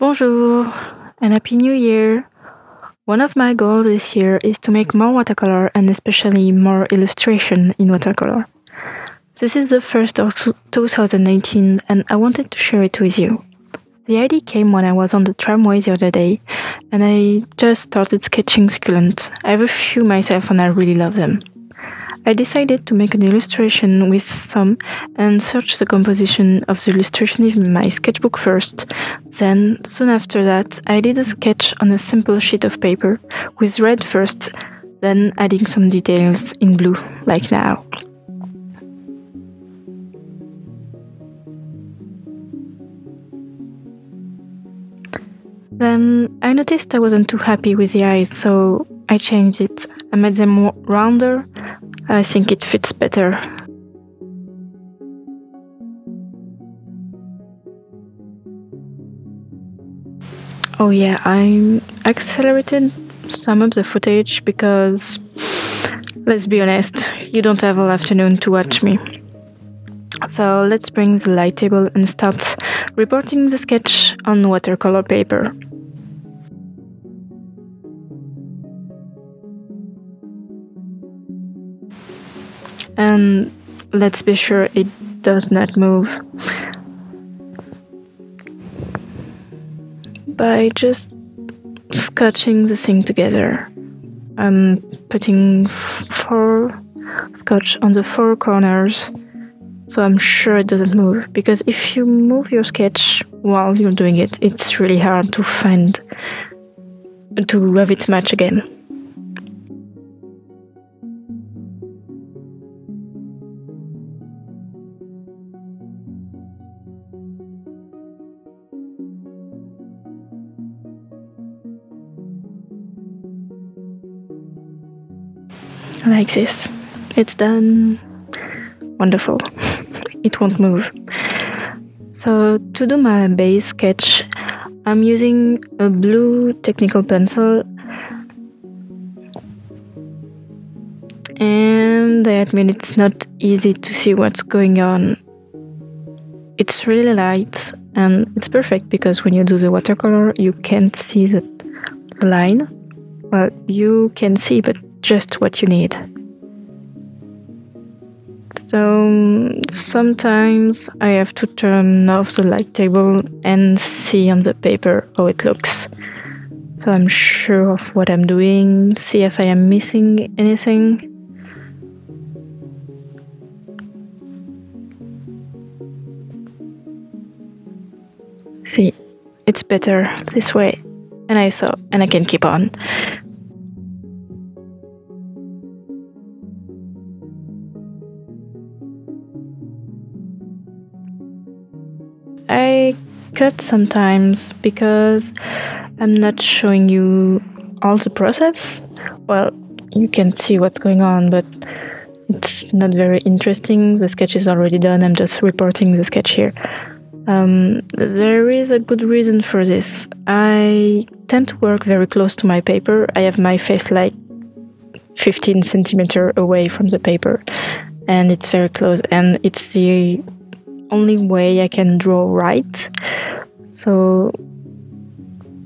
Bonjour and Happy New Year! One of my goals this year is to make more watercolor and especially more illustration in watercolor. This is the first of 2018 and I wanted to share it with you. The idea came when I was on the tramway the other day and I just started sketching Succulent. I have a few myself and I really love them. I decided to make an illustration with some and search the composition of the illustration in my sketchbook first. Then, soon after that, I did a sketch on a simple sheet of paper with red first, then adding some details in blue, like now. Then I noticed I wasn't too happy with the eyes, so I changed it. I made them more rounder. I think it fits better. Oh yeah, I accelerated some of the footage because, let's be honest, you don't have all afternoon to watch me. So let's bring the light table and start reporting the sketch on watercolor paper. And let's be sure it does not move. By just scotching the thing together. I'm putting 4 scotch on the 4 corners, so I'm sure it doesn't move. Because if you move your sketch while you're doing it, it's really hard to have it match again. Like this. It's done. Wonderful. It won't move. So to do my base sketch, I'm using a blue technical pencil, and I admit it's not easy to see what's going on. It's really light and it's perfect because when you do the watercolor you can't see the line. Well, you can see, but just what you need. So sometimes I have to turn off the light table and see on the paper how it looks. So I'm sure of what I'm doing, see if I am missing anything. See, it's better this way. And I can keep on. I cut sometimes because I'm not showing you all the process. Well, you can see what's going on, but it's not very interesting. The sketch is already done. I'm just reporting the sketch here. There is a good reason for this. I tend to work very close to my paper. I have my face like 15 centimeters away from the paper, and it's very close, and it's the only way I can draw right. So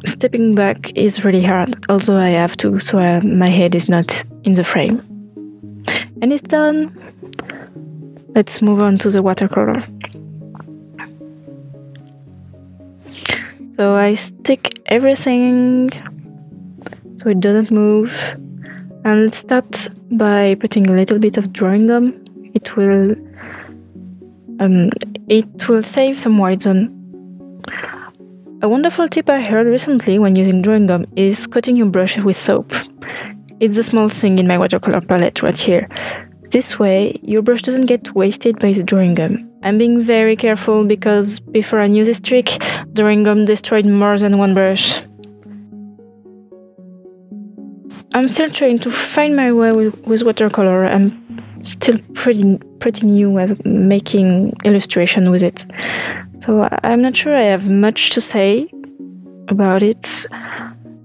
stepping back is really hard, although I have to, so my head is not in the frame. And it's done. Let's move on to the watercolor. So I stick everything so it doesn't move. And let's start by putting a little bit of drawing gum. It will save some white zone. A wonderful tip I heard recently when using drawing gum is coating your brush with soap. It's a small thing in my watercolor palette right here. This way, your brush doesn't get wasted by the drawing gum. I'm being very careful because before I knew this trick, drawing gum destroyed more than one brush. I'm still trying to find my way with watercolor. I'm still pretty new at making illustration with it. So I'm not sure I have much to say about it.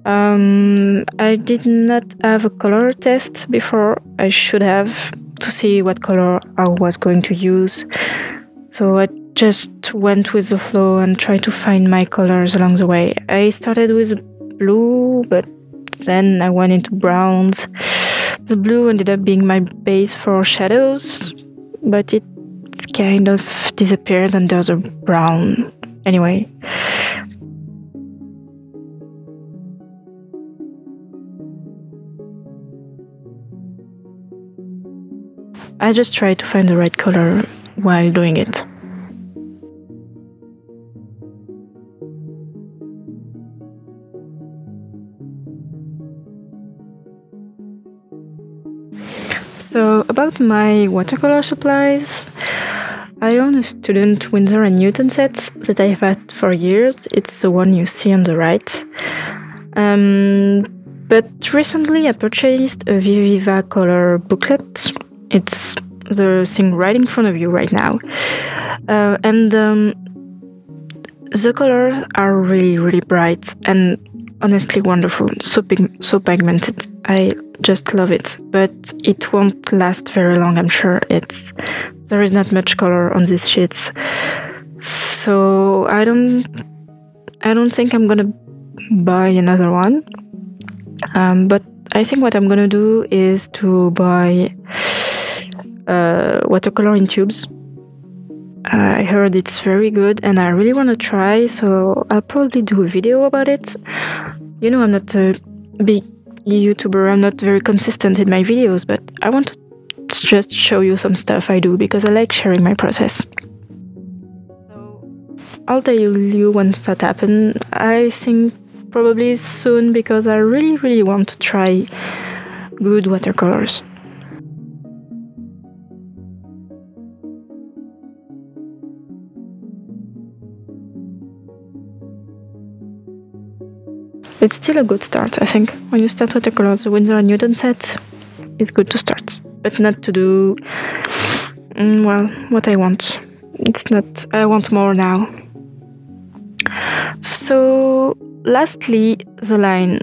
I did not have a color test before. I should have, to see what color I was going to use. So I just went with the flow and tried to find my colors along the way. I started with blue, but then I went into browns. The blue ended up being my base for shadows, but it kind of disappeared under the brown. Anyway. I just tried to find the right color while doing it. So about my watercolor supplies, I own a Student Winsor & Newton set that I've had for years. It's the one you see on the right. But recently I purchased a Viva Color booklet. It's the thing right in front of you right now. And the colors are really, really bright and honestly wonderful. So pigmented. I just love it. But it won't last very long, I'm sure. There is not much color on these sheets. So I don't think I'm gonna buy another one. But I think what I'm gonna do is to buy watercolor in tubes. I heard it's very good and I really want to try, so I'll probably do a video about it. You know, I'm not a big YouTuber, I'm not very consistent in my videos, but I want to just show you some stuff I do because I like sharing my process. So I'll tell you once that happens. I think probably soon because I really, really want to try good watercolors. It's still a good start, I think. When you start watercolors, the Winsor & Newton set is good to start, but not to do, well, what I want. I want more now. So, lastly, the line.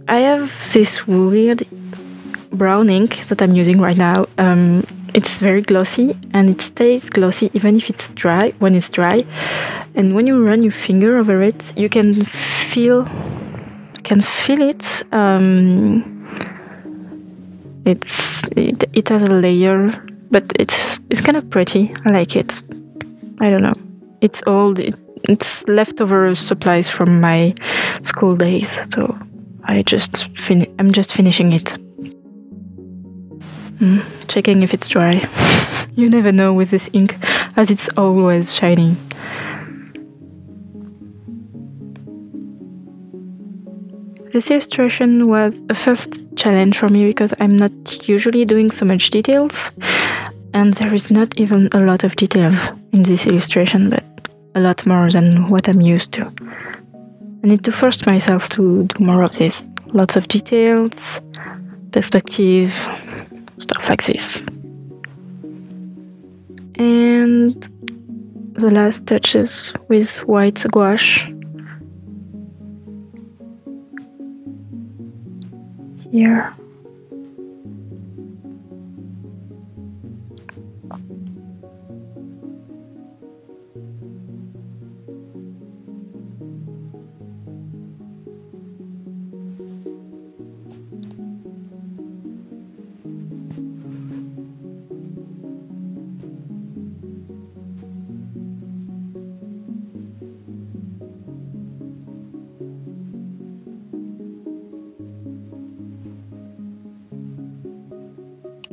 I have this weird brown ink that I'm using right now. It's very glossy and it stays glossy even if it's dry, when it's dry. And when you run your finger over it, you can feel it. It has a layer, but it's kind of pretty. I like it. I don't know. It's old. It's leftover supplies from my school days, so I'm just finishing it. Checking if it's dry. You never know with this ink, as it's always shining. This illustration was a first challenge for me because I'm not usually doing so much details, and there is not even a lot of details in this illustration, but a lot more than what I'm used to. I need to force myself to do more of this. Lots of details, perspective, stuff like this. And the last touches with white gouache. Here.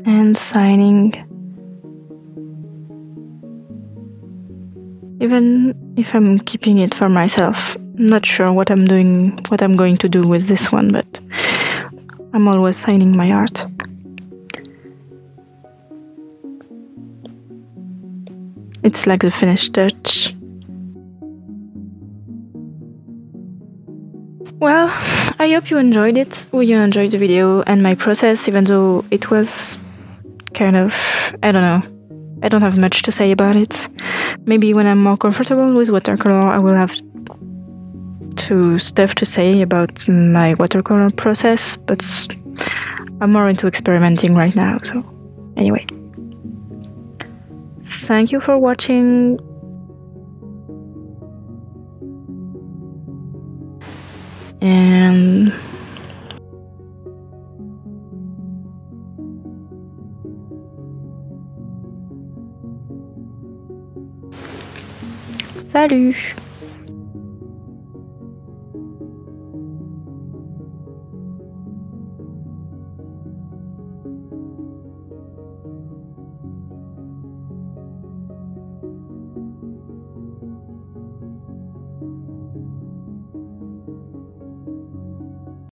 And signing, even if I'm keeping it for myself. I'm not sure what I'm going to do with this one, but I'm always signing my art. It's like the finished touch. Well, I hope you enjoyed it, or you enjoyed the video and my process, even though it was kind of, I don't know, I don't have much to say about it. Maybe when I'm more comfortable with watercolor, I will have stuff to say about my watercolor process, but I'm more into experimenting right now, so anyway. Thank you for watching. And salut!